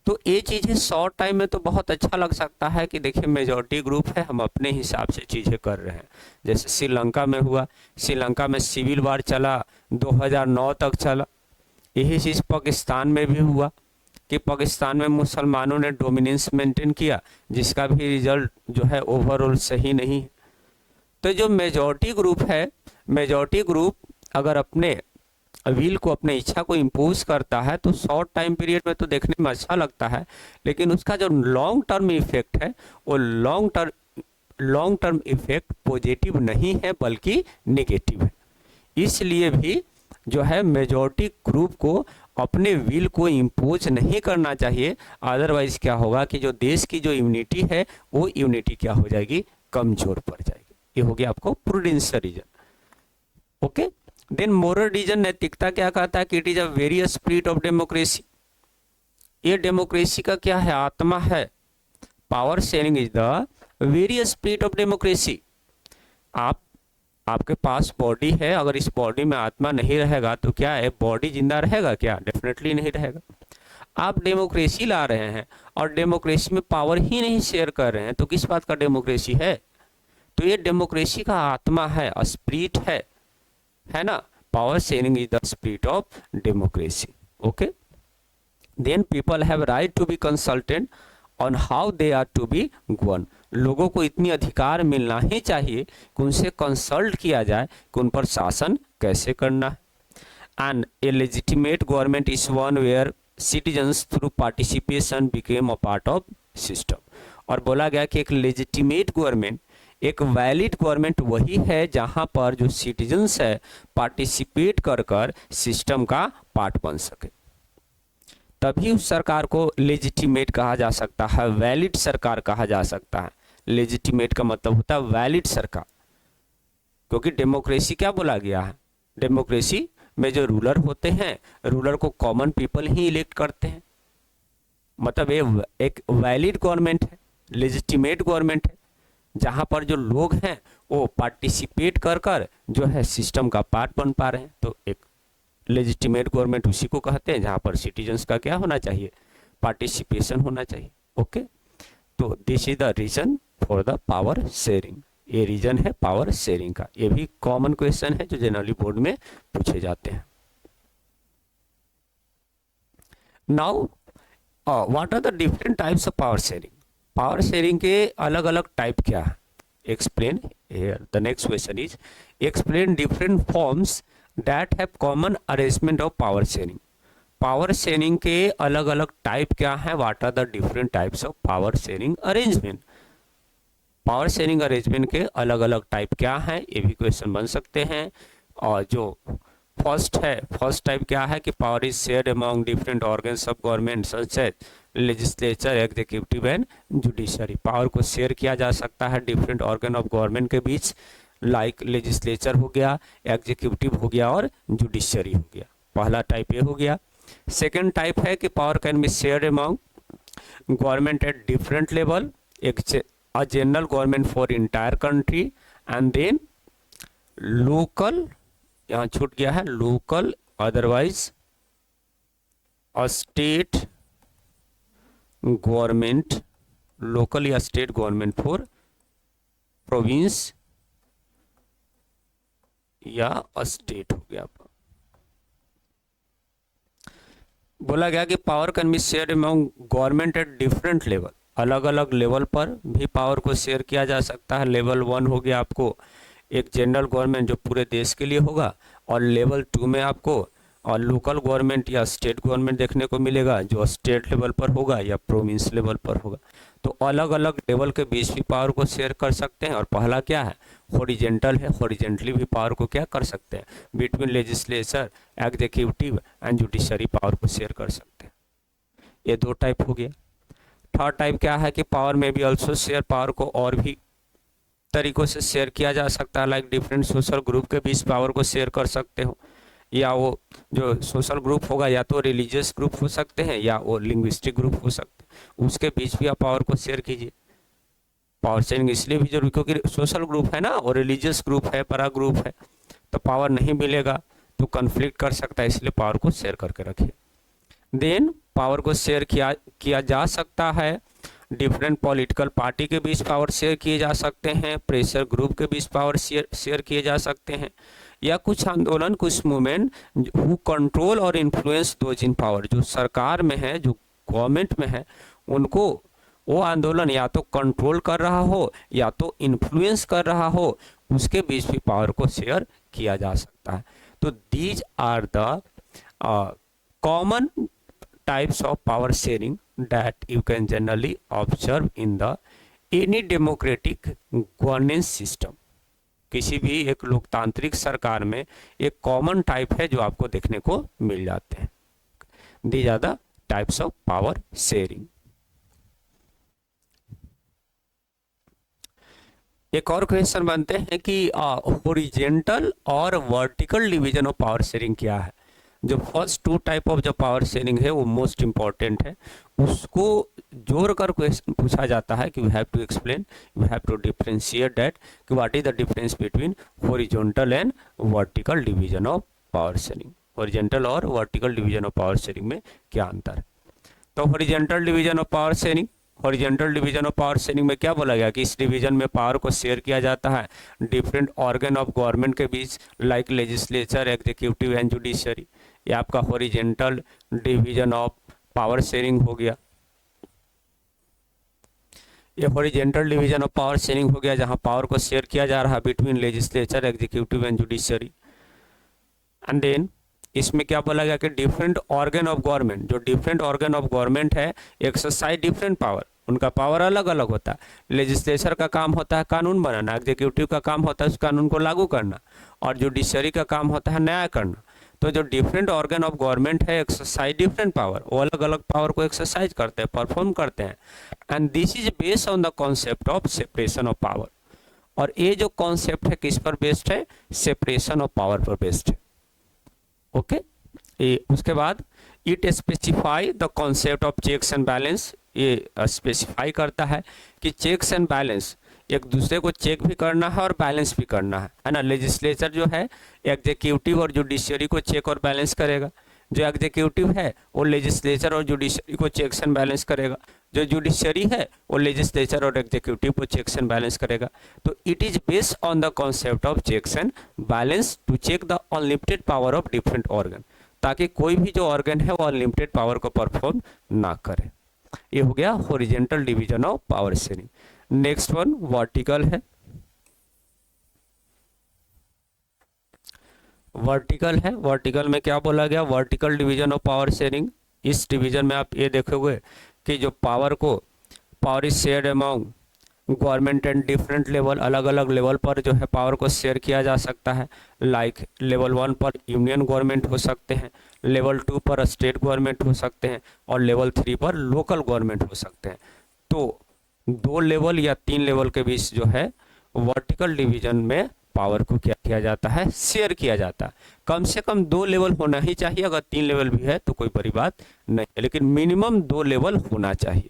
तो ये चीज़ें शॉर्ट टाइम में तो बहुत अच्छा लग सकता है कि देखिए मेजॉरिटी ग्रुप है, हम अपने हिसाब से चीज़ें कर रहे हैं। जैसे श्रीलंका में हुआ, श्रीलंका में सिविल वार चला, 2009 तक चला। यही चीज़ पाकिस्तान में भी हुआ कि पाकिस्तान में मुसलमानों ने डोमिनेंस मेंटेन किया, जिसका भी रिजल्ट जो है ओवरऑल सही नहीं है। तो जो मेजॉरिटी ग्रुप है, मेजॉरिटी ग्रुप अगर अपने विल को, अपने इच्छा को इम्पोज करता है तो शॉर्ट टाइम पीरियड में तो देखने में अच्छा लगता है, लेकिन उसका जो लॉन्ग टर्म इफेक्ट है वो लॉन्ग टर्म इफेक्ट पॉजिटिव नहीं है बल्कि नेगेटिव है। इसलिए भी जो है मेजॉरिटी ग्रुप को अपने विल को इम्पोज नहीं करना चाहिए, अदरवाइज क्या होगा कि जो देश की जो यूनिटी है वो यूनिटी क्या हो जाएगी, कमजोर पड़ जाएगी। ये हो गया आपको prudential reason. Okay, then moral reason, नैतिकता क्या कहता है कि it is a very spirit of democracy. ये डेमोक्रेसी का क्या है, आत्मा है। Power sharing is the very spirit of democracy. आपके पास बॉडी है, अगर इस बॉडी में आत्मा नहीं रहेगा तो क्या है, बॉडी जिंदा रहेगा क्या, डेफिनेटली नहीं रहेगा। आप डेमोक्रेसी ला रहे हैं और डेमोक्रेसी में पावर ही नहीं शेयर कर रहे हैं, तो किस बात का डेमोक्रेसी है। तो ये डेमोक्रेसी का आत्मा है, स्पिरिट है ना। Power sharing is the spirit of democracy. Okay, then people have right to be consulted on how they are to be govern. लोगों को इतनी अधिकार मिलना ही चाहिए कि उनसे कंसल्ट किया जाए कि उन पर शासन कैसे करना है। And a legitimate government is one where citizens through participation became a part of system. और बोला गया कि एक लेजिटिमेट गवर्नमेंट, एक वैलिड गवर्नमेंट वही है जहां पर जो सिटीजन्स है पार्टिसिपेट कर कर सिस्टम का पार्ट बन सके, तभी उस सरकार को लेजिटिमेट कहा जा सकता है, वैलिड सरकार कहा जा सकता है। लेजिटिमेट का मतलब होता है वैलिड सरकार, क्योंकि डेमोक्रेसी क्या बोला गया है, डेमोक्रेसी में जो रूलर होते हैं, रूलर को कॉमन पीपल ही इलेक्ट करते हैं। मतलब ये एक वैलिड गवर्नमेंट है, लेजिटिमेट गवर्नमेंट है, जहां पर जो लोग हैं वो पार्टिसिपेट कर कर जो है सिस्टम का पार्ट बन पा रहे हैं। तो एक लेजिटिमेट गवर्नमेंट उसी को कहते हैं जहां पर सिटीजन्स का क्या होना चाहिए, पार्टिसिपेशन होना चाहिए। ओके, तो this is the reason for the power sharing. ये रीजन है पावर शेयरिंग का। ये भी कॉमन क्वेश्चन है जो जनरली बोर्ड में पूछे जाते हैं। Now what are the different types of power sharing. Power sharing के अलग अलग टाइप क्या है, explain here. The next question is explain different forms that have common arrangement of power sharing. Power sharing के अलग अलग टाइप क्या है, what are the different types of power sharing arrangement. Power sharing arrangement के अलग अलग type क्या है, ये भी क्वेश्चन बन सकते हैं। और जो फर्स्ट है, फर्स्ट टाइप क्या है कि power is shared among different organs of government such as legislature, executive and judiciary. Power को शेयर किया जा सकता है डिफरेंट ऑर्गन ऑफ गवर्नमेंट के बीच, लाइक लेजिस्लेचर हो गया, एग्जीक्यूटिव हो गया और जुडिशरी हो गया। पहला टाइप ये हो गया। सेकेंड टाइप है कि power can be shared among government at different level, एक a general government for entire country, and then local, यहाँ छूट गया है, local otherwise a state government, local या state government for province या state हो गया। बोला गया कि power can be share among government at different level, अलग अलग लेवल पर भी पावर को शेयर किया जा सकता है। लेवल 1 हो गया आपको एक जनरल गवर्नमेंट जो पूरे देश के लिए होगा, और लेवल 2 में आपको और लोकल गवर्नमेंट या स्टेट गवर्नमेंट देखने को मिलेगा जो स्टेट लेवल पर होगा या प्रोविंस लेवल पर होगा। तो अलग अलग लेवल के बीच भी पावर को शेयर कर सकते हैं। और पहला क्या है, हॉरिजेंटल है, हॉरिजेंटली भी पावर को क्या कर सकते हैं, between legislature, executive and judiciary power को शेयर कर सकते हैं। ये दो टाइप हो गया। थर्ड टाइप क्या है कि पावर में भी ऑल्सो शेयर, पावर को और भी तरीकों से शेयर किया जा सकता है, लाइक डिफरेंट सोशल ग्रुप के बीच पावर को शेयर कर सकते हो, या वो जो सोशल ग्रुप होगा या तो रिलीजियस ग्रुप हो सकते हैं या वो लिंग्विस्टिक ग्रुप हो सकते हैं, उसके बीच भी आप पावर को शेयर कीजिए। पावर शेयरिंग इसलिए भी जरूरी क्योंकि सोशल ग्रुप है ना और रिलीजियस ग्रुप है, बड़ा ग्रुप है, तो पावर नहीं मिलेगा तो कन्फ्लिक्ट कर सकता है, इसलिए पावर को शेयर करके रखिए। देन पावर को शेयर किया जा सकता है, डिफरेंट पॉलिटिकल पार्टी के बीच पावर शेयर किए जा सकते हैं, प्रेशर ग्रुप के बीच पावर शेयर किए जा सकते हैं, या कुछ आंदोलन, कुछ मूवमेंट हु कंट्रोल और इन्फ्लुएंस दोज इन पावर, जो सरकार में है, जो गवर्नमेंट में है, उनको वो आंदोलन या तो कंट्रोल कर रहा हो या तो इन्फ्लुएंस कर रहा हो, उसके बीच भी पावर को शेयर किया जा सकता है। तो these are the common types of power sharing that you can generally observe in the any democratic governance system। किसी भी एक लोकतांत्रिक सरकार में एक कॉमन टाइप है जो आपको देखने को मिल जाते हैं। These are the types of power sharing। एक और क्वेश्चन बनते हैं कि हॉरिजॉन्टल और vertical division of power sharing क्या है। जो फर्स्ट टू टाइप ऑफ जो पावर शेयरिंग है वो मोस्ट इंपॉर्टेंट है, उसको जोड़कर क्वेश्चन पूछा जाता है कि we have to explain, we have to differentiate that कि what is the difference between horizontal and vertical division of power sharing. Horizontal और vertical division of power sharing में क्या अंतर है। तो horizontal division of power sharing, horizontal division of power sharing में क्या बोला गया कि इस डिवीजन में पावर को शेयर किया जाता है डिफरेंट ऑर्गन ऑफ गवर्नमेंट के बीच, like legislature, executive and judiciary. ये आपका horizontal division of power sharing हो गया। ये horizontal division of power sharing हो गया जहां पावर को शेयर किया जा रहा है between legislature, executive and judiciary. And then इसमें क्या बोला गया कि डिफरेंट ऑर्गन ऑफ गवर्नमेंट, जो डिफरेंट ऑर्गन ऑफ गवर्नमेंट है एक्सरसाइज डिफरेंट पावर, उनका पावर अलग अलग होता है। लेजिस्लेचर का काम होता है कानून बनाना, एग्जीक्यूटिव का काम होता है उस कानून को लागू करना, और जुडिशरी का काम होता है न्याय करना। तो जो डिफरेंट ऑर्गन ऑफ गवर्नमेंट है एक्सरसाइज डिफरेंट पावर, वो अलग अलग पावर को एक्सरसाइज करते हैं, परफॉर्म करते हैं। And this is based on the concept of separation of power. और ये जो कॉन्सेप्ट है किस पर बेस्ड है, सेपरेशन ऑफ पावर पर बेस्ड है। ओके उसके बाद it specify the concept of checks and balance. ये स्पेसिफाई करता है कि चेक्स एंड बैलेंस, एक दूसरे को चेक भी करना है और बैलेंस भी करना है ना। लेजिस्लेचर जो है एग्जीक्यूटिव और जुडिशरी को चेक और बैलेंस करेगा, जो एग्जीक्यूटिव है वो लेजिस्लेचर और जुडिशरी को चेक्स एंड बैलेंस करेगा, जो जुडिशरी है वो लेजिस्लेचर और एग्जीक्यूटिव को चेक्स एंड बैलेंस करेगा। तो it is based on the concept of checks and balance to check the unlimited power of different organ, ताकि कोई भी जो ऑर्गन है वो अनलिमिटेड पावर को परफॉर्म ना करे। ये हो गया horizontal division of power sharing. Next one vertical है। वर्टिकल है, वर्टिकल में क्या बोला गया, vertical division of power sharing. इस डिवीजन में आप ये देखोगे कि जो power is shared among government and different level, अलग अलग लेवल पर जो है पावर को शेयर किया जा सकता है। लाइक लेवल 1 पर यूनियन गवर्नमेंट हो सकते हैं, लेवल 2 पर स्टेट गवर्नमेंट हो सकते हैं, और लेवल 3 पर लोकल गवर्नमेंट हो सकते हैं। तो 2 लेवल या 3 लेवल के बीच जो है वर्टिकल डिवीजन में पावर को क्या किया जाता है, शेयर किया जाता है। कम से कम 2 लेवल होना ही चाहिए, अगर 3 लेवल भी है तो कोई बड़ी बात नहीं है, लेकिन मिनिमम 2 लेवल होना चाहिए।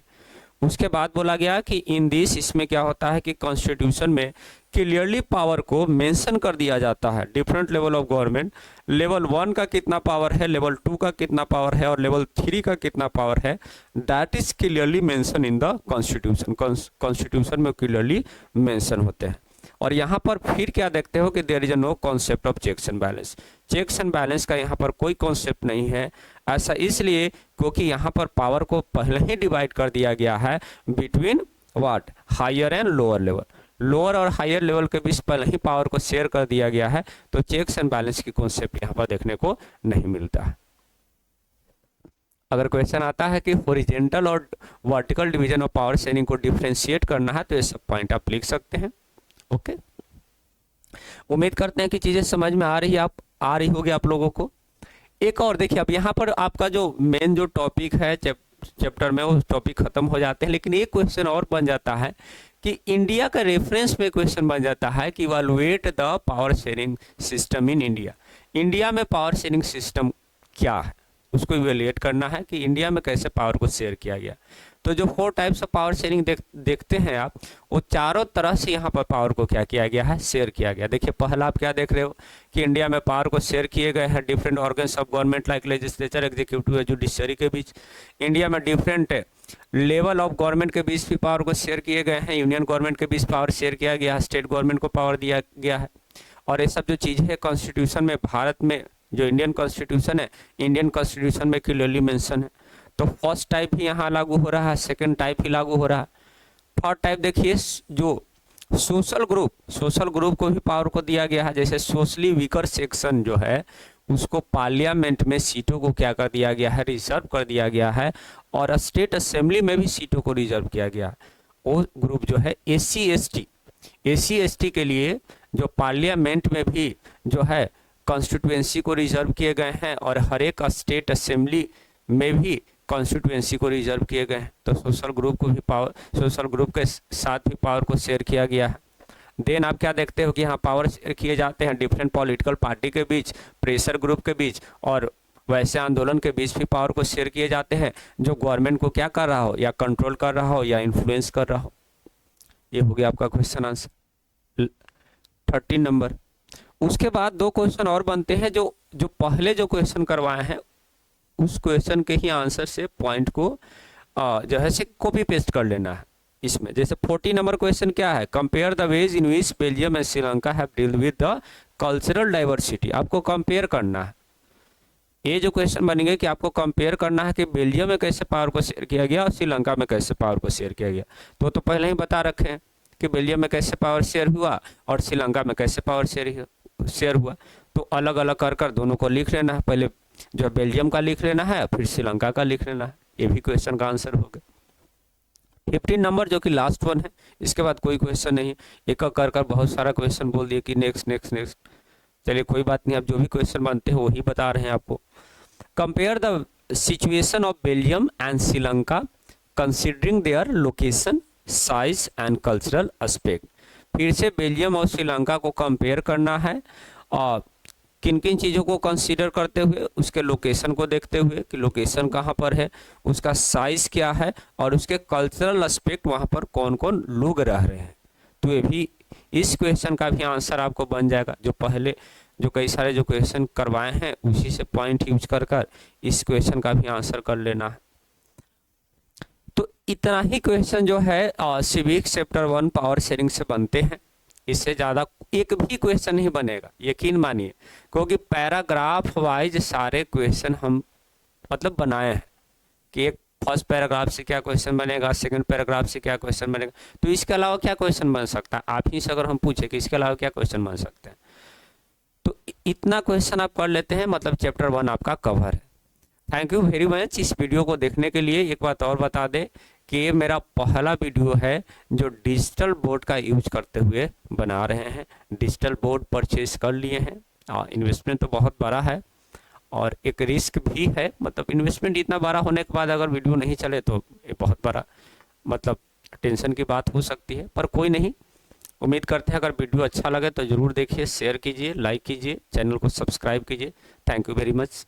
उसके बाद बोला गया कि इन दिस, इसमें क्या होता है कि कॉन्स्टिट्यूशन में क्लियरली पावर को मेंशन कर दिया जाता है, different level of government, level 1 का कितना पावर है, लेवल 2 का कितना पावर है और लेवल 3 का कितना पावर है, that is clearly mention in the constitution. Constitution में क्लियरली मेंशन होते हैं। और यहाँ पर फिर क्या देखते हो कि there is no concept of checks and balance. Checks and balance का यहाँ पर कोई कॉन्सेप्ट नहीं है। ऐसा इसलिए क्योंकि यहाँ पर पावर को पहले ही डिवाइड कर दिया गया है between what, higher and lower level. Lower और हायर लेवल के बीच पहले ही पावर को शेयर कर दिया गया है, तो चेक्स एंड बैलेंस की कॉन्सेप्ट यहाँ पर देखने को नहीं मिलता है। अगर क्वेश्चन आता है कि हॉरिजॉन्टल और vertical division of power sharing को डिफरेंशिएट करना है, तो ये सब पॉइंट आप लिख सकते हैं। ओके उम्मीद करते हैं कि चीजें समझ में आ रही होगी आप लोगों को। एक और देखिए, अब यहाँ पर आपका जो मेन जो टॉपिक है चैप्टर में वो टॉपिक खत्म हो जाते हैं, लेकिन एक क्वेश्चन और बन जाता है कि इंडिया का रेफरेंस में क्वेश्चन बन जाता है कि evaluate the power sharing system in India. India में पावर शेयरिंग सिस्टम क्या है, उसको इवैल्यूएट करना है कि इंडिया में कैसे पावर को शेयर किया गया। तो जो 4 टाइप्स ऑफ पावर शेयरिंग देखते हैं आप, वो चारों तरह से यहाँ पर पावर को क्या किया गया है, शेयर किया गया। देखिए पहला आप क्या देख रहे हो कि इंडिया में पावर को शेयर किए गए हैं different organs of government like legislature, executive, judiciary के बीच। इंडिया में डिफरेंट लेवल ऑफ गवर्नमेंट के बीच भी पावर को शेयर किए गए हैं। यूनियन गवर्नमेंट के बीच पावर शेयर किया गया है, स्टेट गवर्नमेंट को पावर दिया गया है। और ये सब जो चीज़ें है कॉन्स्टिट्यूशन में, भारत में जो इंडियन कॉन्स्टिट्यूशन है, इंडियन कॉन्स्टिट्यूशन में क्लियरली मेंशन है। तो फर्स्ट टाइप ही यहाँ लागू हो रहा है, सेकंड टाइप ही लागू हो रहा है। थर्ड टाइप देखिए, जो सोशल ग्रुप को भी पावर को दिया गया है। जैसे सोशली वीकर सेक्शन जो है उसको पार्लियामेंट में सीटों को क्या कर दिया गया है, रिजर्व कर दिया गया है। और स्टेट असेंबली में भी सीटों को रिजर्व किया गया है। वो ग्रुप जो है एससी एसटी के लिए जो पार्लियामेंट में भी जो है कॉन्स्टिट्यूएंसी को रिजर्व किए गए हैं, और हर एक स्टेट असेंबली में भी कॉन्स्टिट्यूएंसी को रिजर्व किए गए हैं। तो सोशल ग्रुप को भी पावर, सोशल ग्रुप के साथ भी पावर को शेयर किया गया है। देन आप क्या देखते हो कि यहाँ पावर शेयर किए जाते हैं डिफरेंट पॉलिटिकल पार्टी के बीच, प्रेशर ग्रुप के बीच, और वैसे आंदोलन के बीच भी पावर को शेयर किए जाते हैं, जो गवर्नमेंट को क्या कर रहा हो, या कंट्रोल कर रहा हो या इन्फ्लुएंस कर रहा हो। ये हो गया आपका क्वेश्चन आंसर 13 नंबर। उसके बाद 2 क्वेश्चन और बनते हैं, जो पहले जो क्वेश्चन करवाए हैं उस क्वेश्चन के ही आंसर से पॉइंट को जो है से कॉपी पेस्ट कर लेना है इसमें। जैसे 40 नंबर क्वेश्चन क्या है, compare the ways in which Belgium and Sri Lanka have deal with the cultural diversity. आपको कंपेयर करना है। ये जो क्वेश्चन बनेंगे कि आपको कंपेयर करना है कि बेल्जियम में कैसे पावर को शेयर किया गया और श्रीलंका में कैसे पावर को शेयर किया गया। तो पहले ही बता रखे हैं कि बेल्जियम में कैसे पावर शेयर हुआ और श्रीलंका में कैसे पावर शेयर हुआ। तो अलग अलग कर दोनों को लिख लेना है। पहले जो बेल्जियम का लिख लेना है, फिर श्रीलंका का लिख लेना है। ये भी क्वेश्चन का आंसर हो गया। 15 नंबर जो कि लास्ट वन है, इसके बाद कोई क्वेश्चन नहीं। एक एक कर बहुत सारा क्वेश्चन बोल दिए कि नेक्स्ट नेक्स्ट नेक्स्ट। चलिए कोई बात नहीं, अब जो भी क्वेश्चन बनते हैं वही बता रहे हैं आपको। Compare the situation of Belgium and Sri Lanka considering their location, size and cultural aspect. फिर से बेल्जियम और श्रीलंका को कंपेयर करना है, और किन किन चीज़ों को कंसीडर करते हुए, उसके लोकेशन को देखते हुए कि लोकेशन कहाँ पर है, उसका साइज़ क्या है, और उसके कल्चरल एस्पेक्ट वहाँ पर कौन कौन लोग रह रहे हैं। तो ये भी, इस क्वेश्चन का भी आंसर आपको बन जाएगा। जो पहले जो कई सारे जो क्वेश्चन करवाए हैं उसी से पॉइंट यूज कर इस क्वेश्चन का भी आंसर कर लेना है। तो इतना ही क्वेश्चन जो है सिविक्स चैप्टर 1 पावर शेयरिंग से बनते हैं। इससे ज़्यादा एक भी क्वेश्चन नहीं बनेगा, यकीन मानिए, क्योंकि पैराग्राफ वाइज सारे क्वेश्चन हम मतलब बनाए हैं कि एक फर्स्ट पैराग्राफ से क्या क्वेश्चन बनेगा, सेकंड पैराग्राफ से क्या क्वेश्चन बनेगा। तो इसके अलावा क्या क्वेश्चन बन सकता है, आप ही से अगर हम पूछे कि इसके अलावा क्या क्वेश्चन बन सकते हैं, तो इतना क्वेश्चन आप कर लेते हैं, मतलब चैप्टर 1 आपका कवर है। थैंक यू वेरी मच इस वीडियो को देखने के लिए। एक बात और बता दें कि ये मेरा पहला वीडियो है जो डिजिटल बोर्ड का यूज करते हुए बना रहे हैं। डिजिटल बोर्ड परचेज कर लिए हैं, इन्वेस्टमेंट तो बहुत बड़ा है और एक रिस्क भी है। मतलब इन्वेस्टमेंट इतना बड़ा होने के बाद अगर वीडियो नहीं चले तो ये बहुत बड़ा मतलब टेंशन की बात हो सकती है, पर कोई नहीं। उम्मीद करते हैं अगर वीडियो अच्छा लगे तो ज़रूर देखिए, शेयर कीजिए, लाइक कीजिए, चैनल को सब्सक्राइब कीजिए। Thank you very much.